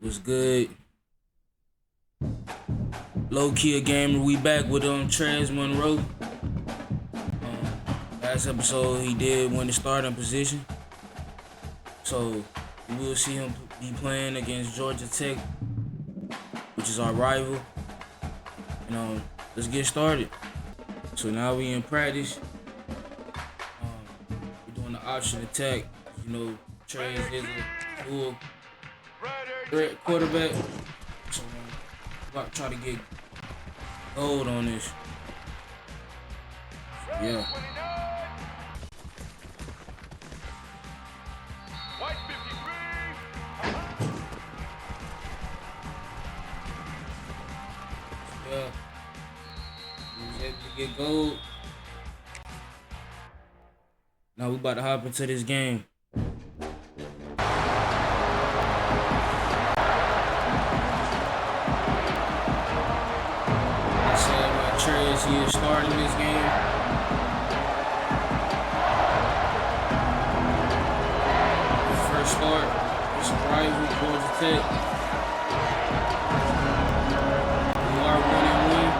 Was good. Lowkeeagamer, we back with Trez Monroe. Last episode he did win the starting position, so we will see him be playing against Georgia Tech, which is our rival. Let's get started. So now we in practice. We're doing the option attack. Trez is a dual threat quarterback. So we're about to try to get gold on this. Yeah. Yeah. We was able to get gold. Now we about to hop into this game. Trez, he is starting this game. His first start, it's a rival, Georgia Tech. We are 1-1.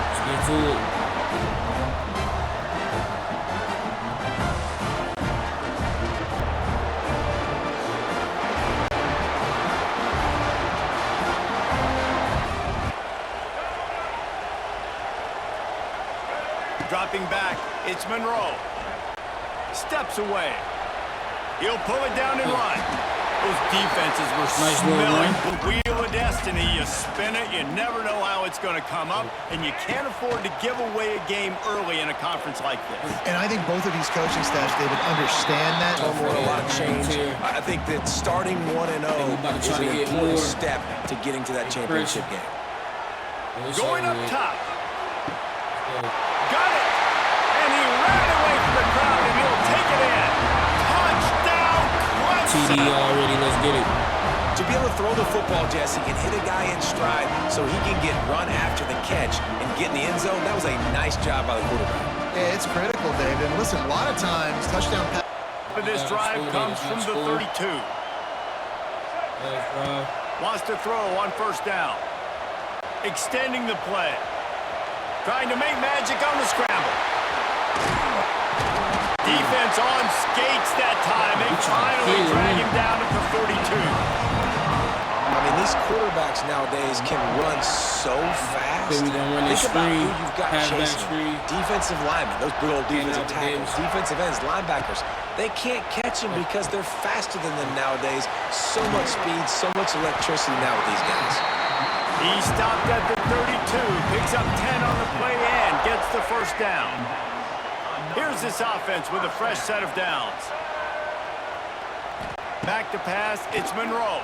Let's get to it. Dropping back, it's Monroe. Steps away. He'll pull it down and run. Those defenses were smelling the wheel of destiny. You spin it, you never know how it's going to come up, and you can't afford to give away a game early in a conference like this. And I think both of these coaching staffs, David, understand that. A lot of change. I think that starting 1-0 is an important step to getting to that championship game. Going up top. Got it! And he ran away from the crowd, and he'll take it in. Touchdown, Clemson! TD already, let's get it. To be able to throw the football, Jesse, and hit a guy in stride so he can get run after the catch and get in the end zone, that was a nice job by the quarterback. Yeah, it's critical, David. And listen, a lot of times, touchdown pass. But this drive comes from the 32. Wants to throw on first down. Extending the play. Trying to make magic on the scramble. Defense on skates that time. They finally drag him down at the 42. I mean, these quarterbacks nowadays can run so fast. Think about who you've got chasing. Defensive linemen, those big old defensive tackles, defensive ends, linebackers. They can't catch them because they're faster than them nowadays. So much speed, so much electricity now with these guys. He stopped at the 32, picks up 10 on the play and gets the first down. Here's this offense with a fresh set of downs. Back to pass, it's Monroe.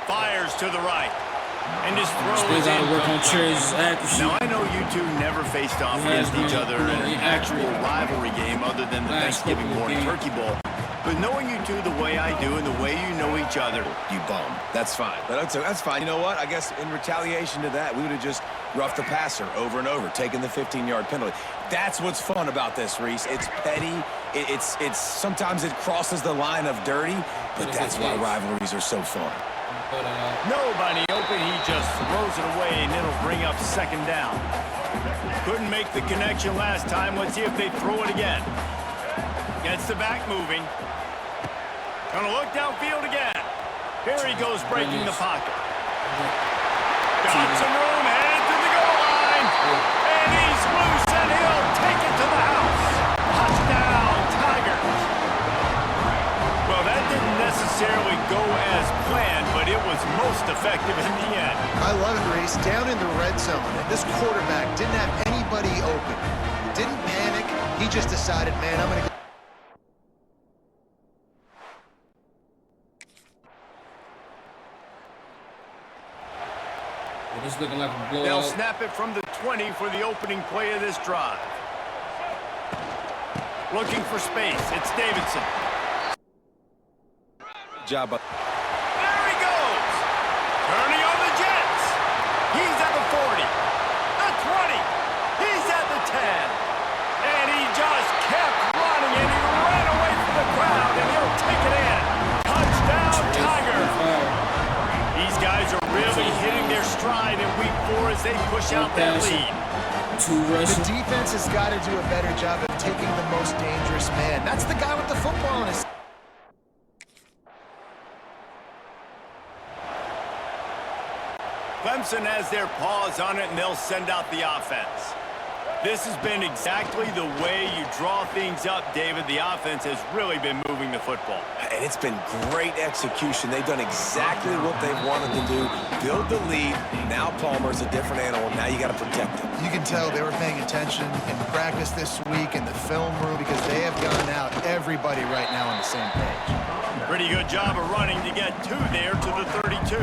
Fires to the right. And his throw is in. Work on Trez's accuracy. Now, I know you two never faced off against each other in an actual rivalry game other than the Thanksgiving morning turkey bowl. But knowing you two the way I do and the way you know each other, you bum. That's fine. That's fine. You know what? I guess in retaliation to that, we would have just roughed the passer over and over, taking the 15-yard penalty. That's what's fun about this, Reese. It's petty. It's sometimes it crosses the line of dirty, but that's why rivalries are so fun. Nobody open. He just throws it away, and it'll bring up second down. Couldn't make the connection last time. Let's see if they throw it again. Gets the back moving. Gonna look downfield again. Here he goes, breaking the pocket. Got some room, headed to the goal line. And he's loose, and he'll take it to the house. Touchdown, Tigers. Well, that didn't necessarily go as planned, but it was most effective in the end. I love it, Reese. Down in the red zone, and this quarterback didn't have anybody open. Didn't panic. He just decided, man, I'm going to go. It's looking like a blowout. They'll snap it from the 20 for the opening play of this drive. Looking for space. It's Davidson. Job. There he goes. Turning on the Jets. He's at the 40. The 20. He's at the 10. And he push out that passing. lead. 2 The rushing. defense has got to do a better job of taking the most dangerous man. That's the guy with the football in his... Clemson has their paws on it, and they'll send out the offense. This has been exactly the way you draw things up, David. The offense has really been moving the football. And it's been great execution. They've done exactly what they've wanted to do. Build the lead. Now Palmer's a different animal. Now you got to protect him. You can tell they were paying attention in practice this week in the film room because they have gone out, everybody right now on the same page. Pretty good job of running to get 2 there to the 32.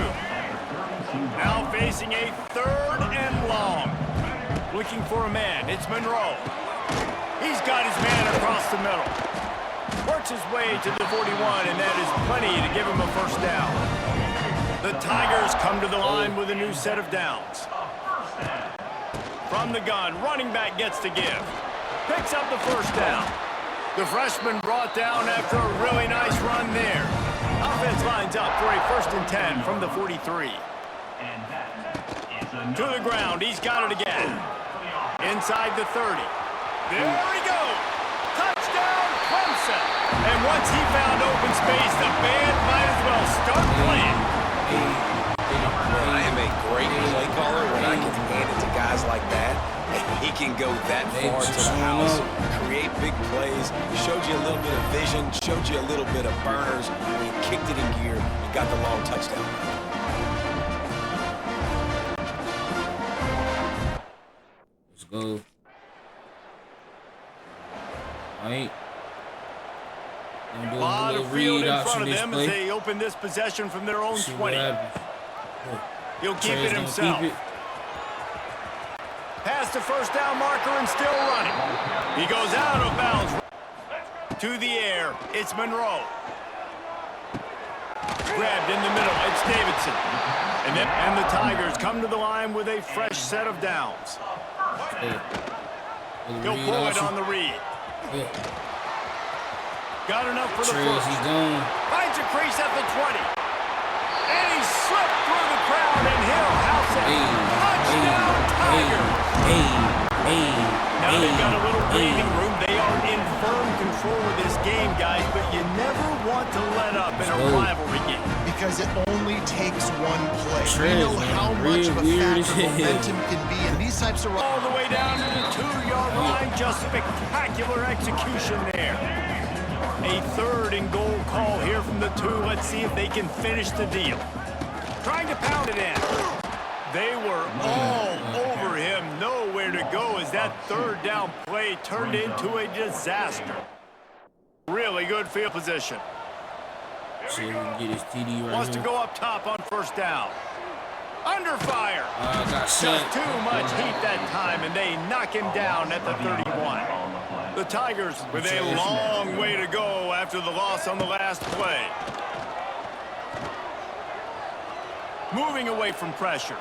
Now facing a 3rd and long. Looking for a man. It's Monroe. He's got his man across the middle. Works his way to the 41, and that is plenty to give him a first down. The Tigers come to the line with a new set of downs. From the gun, running back gets to give. Picks up the first down. The freshman brought down after a really nice run there. Offense lines up for a 1st and 10 from the 43. To the ground, he's got it again. Inside the 30. There he goes. Touchdown, Clemson. And once he found open space, the band might as well start playing. I am a great play caller when I can hand it to guys like that. He can go that far to the house, create big plays. Showed you a little bit of vision, showed you a little bit of burners. When he kicked it in gear, he got the long touchdown. Go. Alright. A lot of field in front of them as they open this possession from their own 20. He'll keep it himself. Past the first down marker and still running. He goes out of bounds. To the air. It's Monroe. Grabbed in the middle. It's Davidson. And the Tigers come to the line with a fresh set of downs. He'll pull it on the read. Got enough for the first. He's gone. Finds a crease at the 20. And he slipped through the crowd, and he'll house it. Touchdown, Tigers. Now they've got a little breathing room. They are in firm control of this game, guys, but you never want to let up in a rivalry game. Because it only takes one play. Trez, we know how much of a factor momentum can be in these types of... All the way down to the 2-yard line. Just spectacular execution there. A 3rd and goal call here from the 2. Let's see if they can finish the deal. Trying to pound it in. They were all over him. Nowhere to go as that 3rd down play turned into a disaster. Really good field position. See if we can get his TD right Wants here. to go up top on 1st down. Under fire. Got Just sacked. too much heat that time, and they knock him down at the 31. The Tigers with a long way to go after the loss on the last play. Moving away from pressure.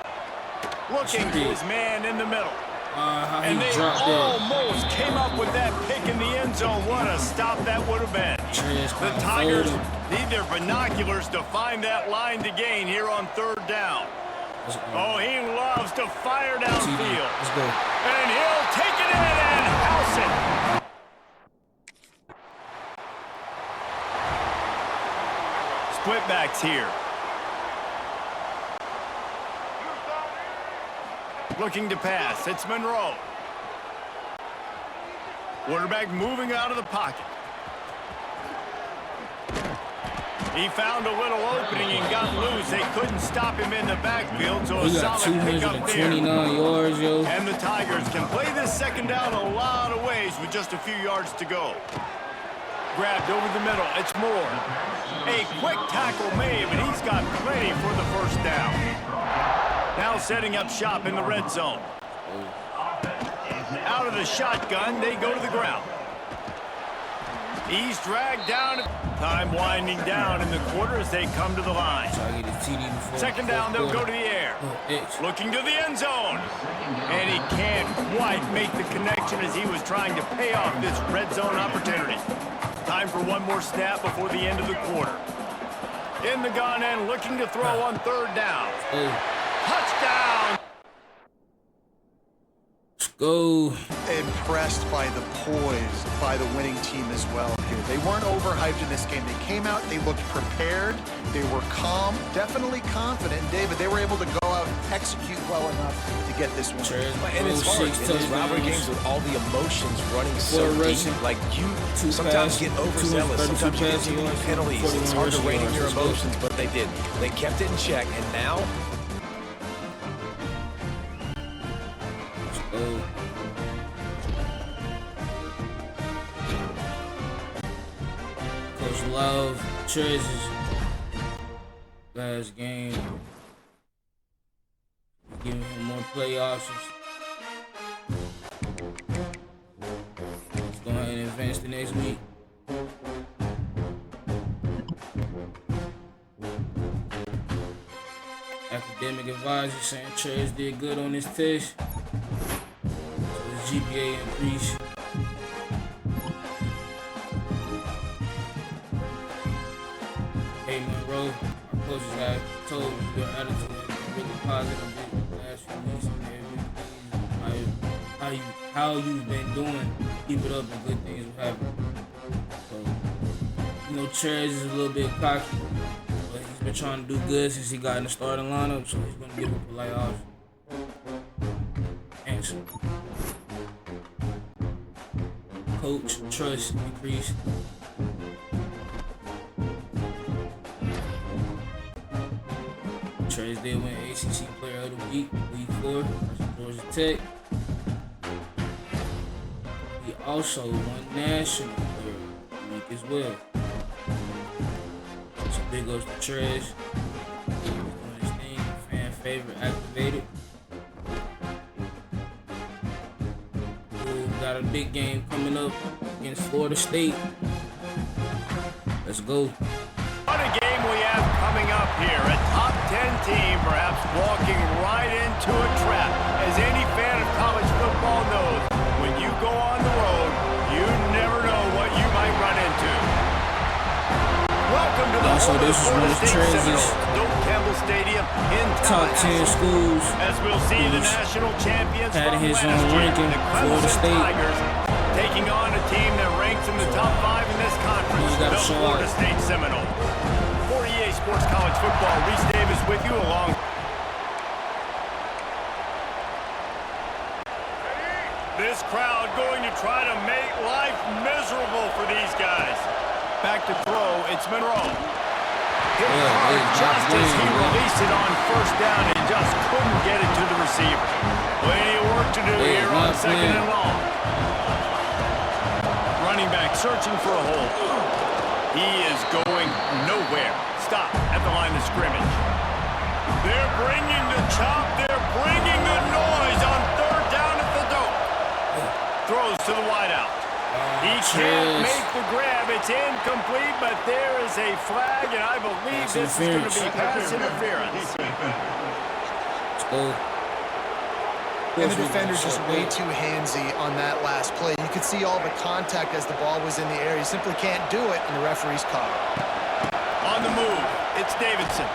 Looking to his man in the middle. And they almost came up with that pick in the end zone. What a stop that would have been. The Tigers need their binoculars to find that line to gain here on 3rd down. Oh, he loves to fire downfield. Let's go. And he'll take it in and house it. Split backs here. Looking to pass. It's Monroe. Quarterback moving out of the pocket. He found a little opening and got loose. They couldn't stop him in the backfield, so a solid pickup there. 229 yards, yo. And the Tigers can play this 2nd down a lot of ways with just a few yards to go. Grabbed over the middle. It's Moore. A quick tackle made, but he's got plenty for the 1st down. Now setting up shop in the red zone. Out of the shotgun, they go to the ground. He's dragged down. Time winding down in the quarter as they come to the line. 2nd down, they'll go to the air. Looking to the end zone. And he can't quite make the connection as he was trying to pay off this red zone opportunity. Time for one more snap before the end of the quarter. In the gun and looking to throw on 3rd down. Touchdown! go. Impressed by the poise by the winning team as well here. They weren't overhyped in this game. They came out, they looked prepared, they were calm, definitely confident. And David, they were able to go out and execute well enough to get this one. And it's hard in these rivalry games with all the emotions running so deep. Like you sometimes get overzealous, sometimes you get too many penalties. It's hard to rein in your emotions, but they did. They kept it in check, and now Coach Love, Trez's last game, giving him more play options. Let's go ahead and advance the next week. Academic advisor saying Trez did good on this test. So his GPA increased. Hey Monroe, our coaches have told you your attitude has been really positive the last few weeks, and how you've been doing. Keep it up and good things will happen. So, you know, Trez is a little bit cocky, but he's been trying to do good since he got in the starting lineup, so he's gonna give a polite option. Answer. Coach trust increased. Trez did win ACC Player of the Week, Week 4 versus Georgia Tech. He also won National Player of the Week as well. So big ups to Trez. He's doing his thing, fan favorite activated. We got a big game coming up against Florida State. Let's go. What a game we have coming up here. A top 10 team perhaps walking right into a trap. As any fan of college football knows, when you go on the road, you never know what you might run into. Welcome to the Florida State Seminoles, Doak Campbell Stadium in top 10 schools. As we'll see the national champions had from his last own year, ranking, the Florida Clemson State. Tigers, taking on a team that ranks in the top 5 in this conference, the Florida State Seminoles. For EA Sports College Football, Reese Davis with you along. This crowd going to try to make life miserable for these guys. Back to throw, it's Monroe. Hit hard just as he released it on first down and just couldn't get it to the receiver. Plenty of work to do here on second and long. Running back searching for a hole. He is going nowhere. Stop at the line of scrimmage. They're bringing the chop. They're bringing the noise on third down at the Doak. Throws to the wideout. He can't make the grab. It's incomplete, but there is a flag, and I believe this is going to be pass interference. And the defender's just way too handsy on that last play. You could see all the contact as the ball was in the air. You simply can't do it, and the referee's caught it. On the move, it's Davidson.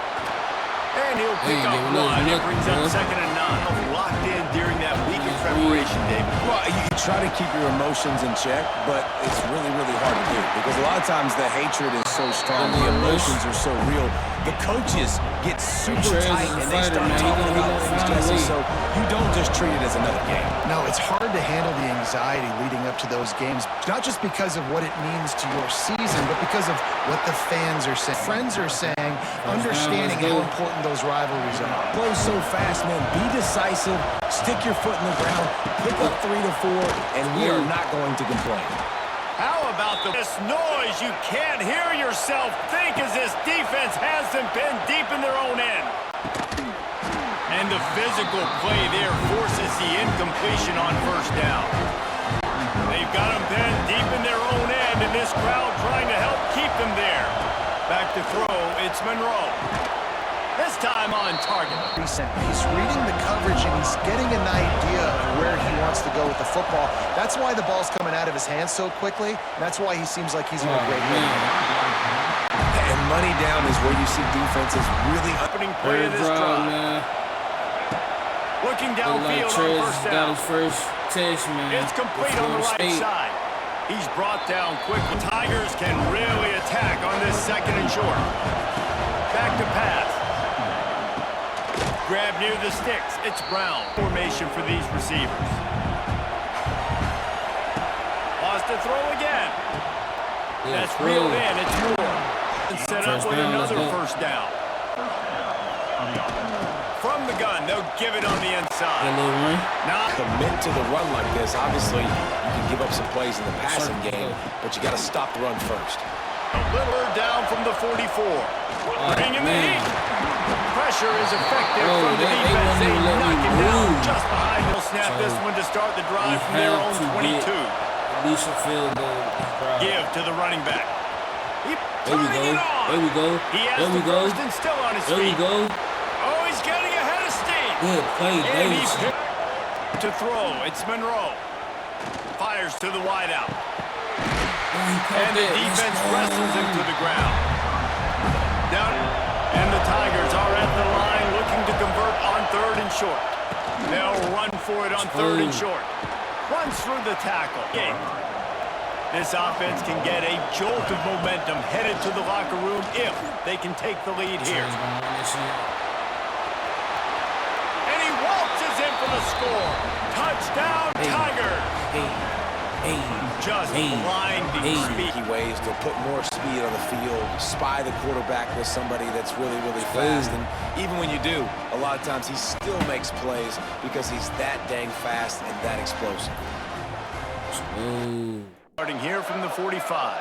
And he'll pick up one. It brings up second and 9. Locked in during that week of preparation, David. Well, you try to keep your emotions in check, but it's really, really hard to do because a lot of times the hatred is so strong, the emotions are so real. The coaches get super tight and they start talking about things, Jesse, so you don't just treat it as another game. No, it's hard to handle the anxiety leading up to those games, not just because of what it means to your season, but because of what the fans are saying, friends are saying, understanding how important those rivalries are. Play so fast, man. Be decisive. Stick your foot in the ground. Pick up 3 to 4, and we are not going to complain. How about this noise? You can't hear yourself think as this defense has them pinned deep in their own end. And the physical play there forces the incompletion on first down. They've got them pinned deep in their own end, and this crowd trying to help keep them there. Back to throw, it's Monroe. This time on target. He's reading the coverage and he's getting an idea of where he wants to go with the football. That's why the ball's coming out of his hands so quickly. That's why he seems like he's in a great mood. And money down is where you see defenses really opening play of this drive. Looking Look like downfield Trez on first got down. his first test, man. It's complete on the right side. He's brought down quickly. Tigers can really attack on this second and short. Back to pass. Grab near the sticks. It's Brown. Formation for these receivers. Lost to throw again. Yeah, That's reeled in. It's Moore. And set up with another first down. From the gun, they'll give it on the inside. Now commit to the run like this. Obviously, you can give up some plays in the passing game, but you got to stop the run first. A little down from the 44. Bringing the heat. Pressure is effective from the defense. They knock him down just behind. They'll snap this one to start the drive from their own 22. At least a field goal. Give to the running back. There we go. There we go. There we go. And still on his feet. There we go. Oh, he's getting ahead of steam. Good play, Davis. To throw, it's Monroe. Fires to the wideout. And the defense wrestles him to the ground. Down, and the Tigers are at the line looking to convert on third and short. They'll run for it on third and short. Runs through the tackle. This offense can get a jolt of momentum headed to the locker room if they can take the lead here. And he waltzes in for the score. Touchdown, Tigers. Just blinding speed. Ways to put more speed on the field, spy the quarterback with somebody that's really, really fast. And even when you do, a lot of times he still makes plays because he's that dang fast and that explosive. Starting here from the 45.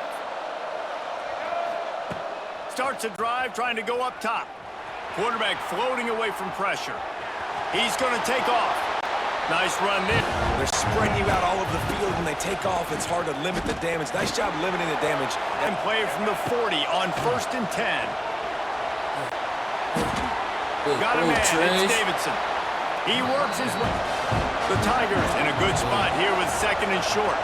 Starts a drive trying to go up top. Quarterback floating away from pressure. He's going to take off. Nice run there. They're spreading you out all over the field. When they take off, it's hard to limit the damage. Nice job limiting the damage. And play from the 40 on 1st and 10. Got a man. It's Davidson. He works his way. The Tigers in a good spot here with 2nd and short.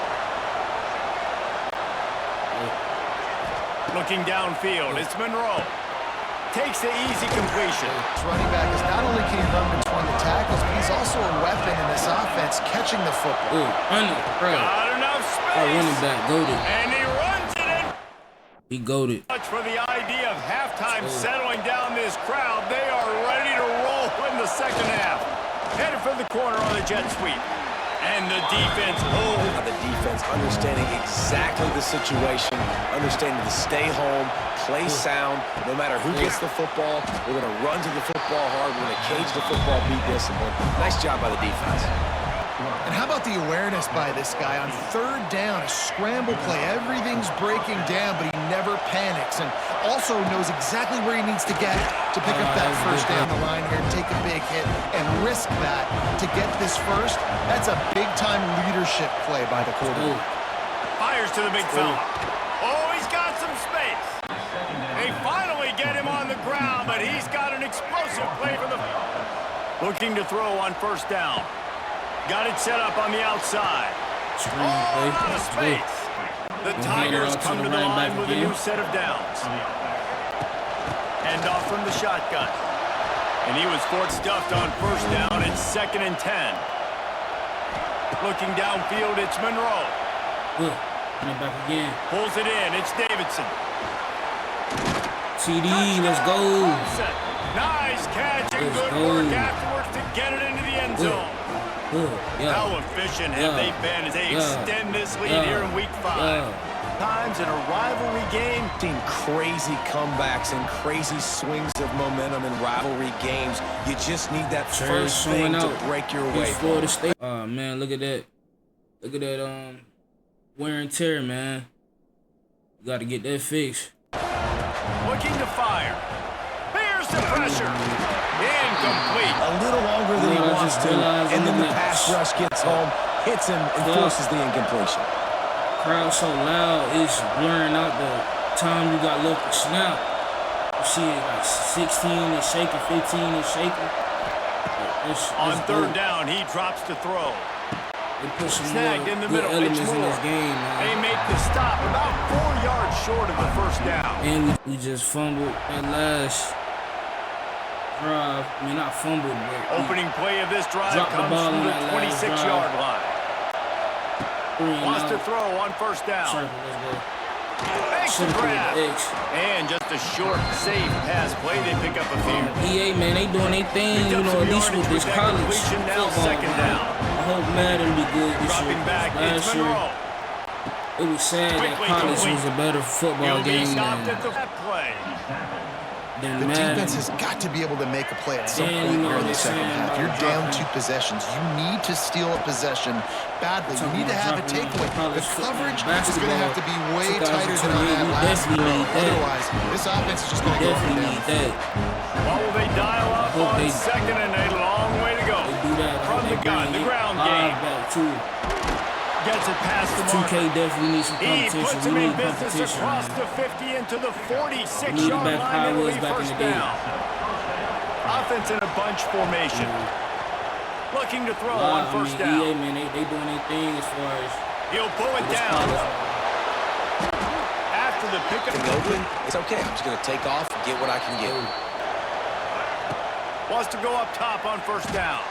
Looking downfield, it's Monroe. Takes the easy completion. This running back is not only can he run between the tackles, but he's also a weapon in this offense, catching the football. Got enough space. Running back, goated. And he runs it in. He goated. Much for the idea of halftime settling down this crowd. They are ready to roll in the second half. Headed for the corner on the jet sweep. And the defense The defense understanding exactly the situation, understanding to stay home, play sound, no matter who gets the football. We're going to run to the football hard. We're going to cage the football, be disciplined. Nice job by the defense. And how about the awareness by this guy on 3rd down, a scramble play. Everything's breaking down, but he never panics and also knows exactly where he needs to get to pick up that first down the line here, take a big hit, and risk that to get this first. That's a big-time leadership play by the quarterback. fires to the big fella. Oh, he's got some space. They finally get him on the ground, but he's got an explosive play for the... Looking to throw on 1st down. Got it set up on the outside. Oh, out of space. The Tigers come to the line with a new set of downs. End off from the shotgun. And he was stuffed on 1st down. It's 2nd and 10. Looking downfield, it's Monroe. Back again. Pulls it in. It's Davidson. TD, let's go. Nice catch and good work afterwards to get it into the end zone. How efficient have they been as they extend this lead here in Week 5? Times in a rivalry game. Seen crazy comebacks and crazy swings of momentum in rivalry games. You just need that first thing to break your way. Florida State. Oh man, look at that. Look at that wear and tear, man. You got to get that fixed. Looking to fire. Here's the pressure. Incomplete. A little longer than he wants to, and then the pass rush gets home, hits him, and forces the incompletion. Crowd so loud, it's blurring out the time you got left to snap. You see it like 16 is shaking, 15 is shaking. On 3rd down, he drops to throw. They put some snagged in the middle. Elements in this game, man. They make the stop about 4 yards short of the 1st down. And we just fumbled at last. drive. I mean, not fumbled, but Opening play of this drive dropped the comes ball from on the that last 26-yard line. 3 and Wants to out. throw on first down. Circle, let's go. Makes the Circle grab. with the X. And just a short, safe pass play. They pick up a few. EA, man, they doing their thing, Picked up you know, some at least yardage with this with that college completion. Now football. second Man. down. I hope Madden be good this Dropping year. back, it's Last year, Monroe. it was sad that Quickly college complete. was a better football He'll be game stopped than at the play. The Madden. defense has got to be able to make a play at some Dan, point you know here in what the they're second saying half. about You're down dropping. 2 possessions. You need to steal a possession badly. You need to have a takeaway. The coverage is going to have to be way tighter than on that last throw. Otherwise, this offense is just going to go up and Definitely down. need that. What will they dial up hope on they- second and a long way to go? They do that. From they the gun, bring the it ground live game. back too. Gets it past the mark. 2K definitely needs some He competition. puts We him in need business competition. across Man. the 50 into the We need 46-yard back line. how it It'll was be back in first the day. down. Offense in a bunch formation. Looking to throw on first EA, down. man, they doing their thing as far as He'll pull it this down. college. After the pickup. Open, it's okay. I'm just going to take off, get what I can get. Wants to go up top on first down.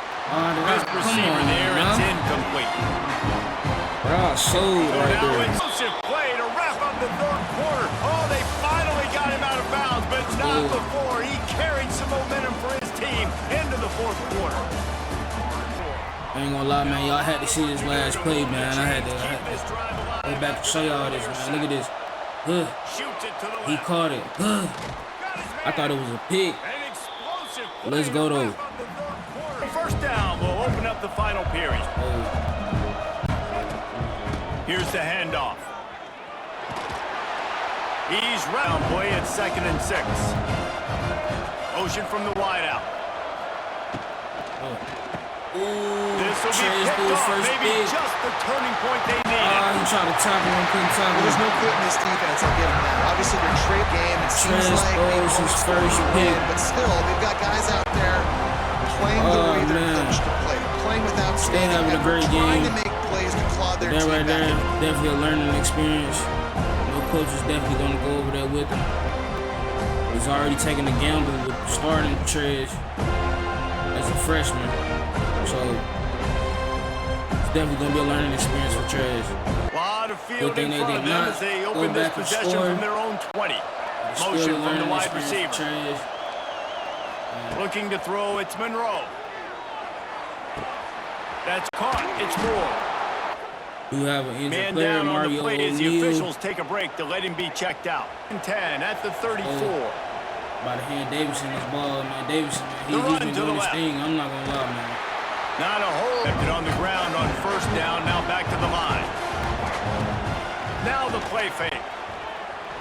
Missed Come receiver on, there. man. It's incomplete. Sold So right now there. explosive play to wrap up the third quarter. Oh, they finally got him out of bounds, but not before. He carried some momentum for his team into the fourth quarter. I ain't gonna lie, man. Y'all had to see this last play, man. I had to go back and show y'all this, man. Look at this. Shoots it to the He left. caught it. I thought it was a pick. An explosive play Let's go, to though. wrap up the third quarter. First down will open up the final period. Here's the handoff. He's round play at 2nd and 6. Motion from the wideout. This will be Trez picked Monroe off. first Maybe pick. just the turning point they needed. He tried to tackle him, couldn't tackle Well, there's him. no quit in this defense. I'll give them that. Obviously, they're trade game. It seems Trez like Monroe, they his want first to pick. win, but still, they've got guys out there playing the way they're man. coached to play, playing with outstanding having a effort, great trying game. to make plays to claw their That team right there, back. definitely a learning experience. No coach is definitely gonna go over there with him. He's already taking a gamble with starting Trez as a freshman, so it's definitely gonna be a learning experience for Trez. A lot of field thing in they front did of them not as they go open this back and possession score. from their own 20. Still a Motion from the learning wide experience for receiver. Trez. Looking to throw, it's Monroe. That's caught. It's Moore. You have an injured Man player, down on the Mario play as the O'Neal. officials take a break to let him be checked out. 10 at the 34. By the hand Davidson this ball, man. Davidson, man, The he's run been to the doing his left. thing. I'm not gonna lie, man. Not a hole. Kept it on the ground on first down. Now back to the line. Now the play fake.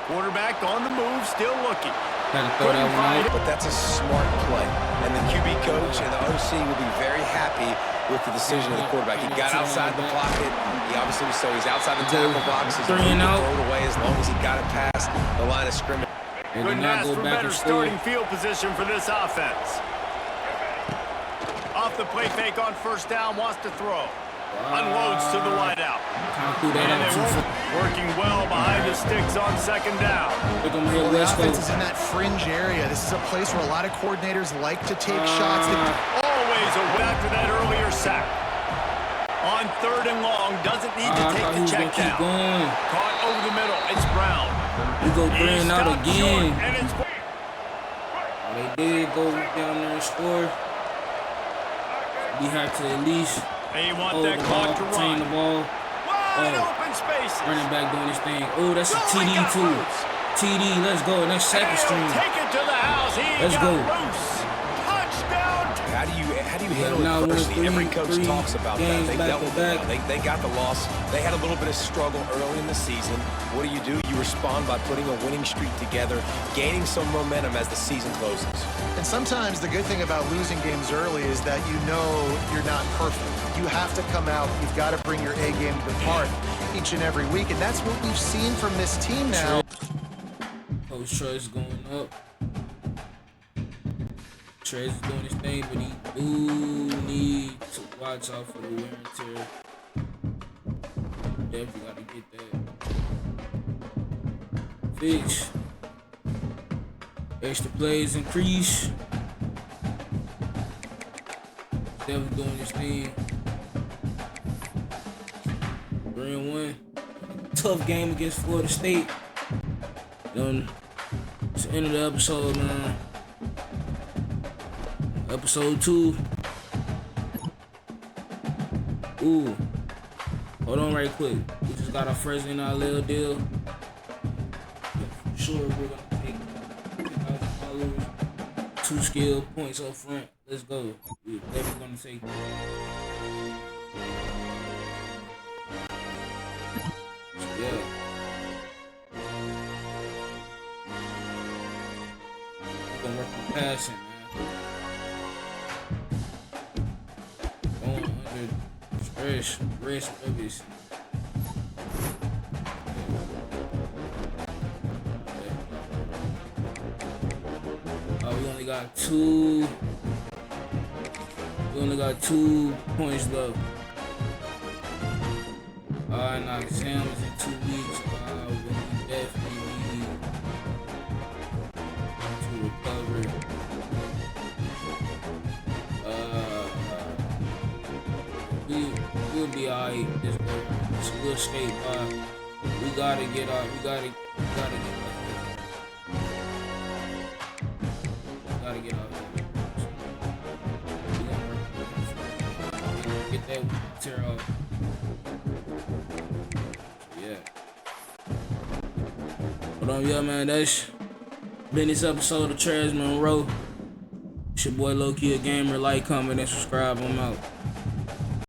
Quarterback on the move, still looking. Had to throw that Couldn't one find out. it. But that's a smart play. And the QB coach and the OC will be very happy with the decision of the quarterback. He got outside the pocket. He obviously was so he's outside the tackle box. He's 3 and able to out. throw it away as long as he got it past the line of scrimmage. They did Couldn't not ask go for back better and score. starting field position for this offense. Off the play fake on first down, wants to throw. Unloads to the wideout. Kind of threw that And out they too won't. far. Working well behind the sticks on second down. They're gonna hit Well, the West offense Coast. is in that fringe area. This is a place where a lot of coordinators like to take shots. Always a after that earlier sack. On third and long, doesn't need to I take thought he the was gonna check keep down. going. Caught over the middle. It's Brown. We go He's 3 and out stopped again. short, and it's They did go down there and score. We have to at least they want hold that the ball, clock to contain the run. ball. Wide Oh. open spaces. Running back doing his thing. Oh, that's a Oh, he TD got too. loose. TD, let's go. Next second And string. he'll take it to the house. He Let's got go. loose. Touchdown. How do you Yeah, handle now it we're personally? Every coach three talks about that. games They back dealt to with it back. well. They got the loss. They had a little bit of struggle early in the season. What do? You respond by putting a winning streak together, gaining some momentum as the season closes. And sometimes the good thing about losing games early is that you know you're not perfect. You have to come out. You've got to bring your A game to the park each and every week. And that's what we've seen from this team now. Coach Trez going up. Trez is doing his thing, but he do need to watch out for the wear and tear. Definitely got to get that fixed. Extra plays increase. Definitely doing this thing. 3-1. Tough game against Florida State. It's the end of the episode, man. Episode 2. Ooh. Hold on right quick. We just got our first in our little deal. For sure, we're gonna take 2,000 followers, 2 skill points up front. Let's go. We're definitely gonna take that. So, yeah. We're gonna work on passing, man. Going under stress, rest, everything. We only got two points left. Now exam is in 2 weeks. We definitely need to recover. We'll be alright this go. So we'll skate by. We gotta get out. We gotta get out. Gotta get out there. We gonna work. Get that tear off. Yeah. Hold on, yeah, man. That's been this episode of Trez Monroe. It's your boy Lowkeeagamer. Like, comment, and subscribe. I'm out.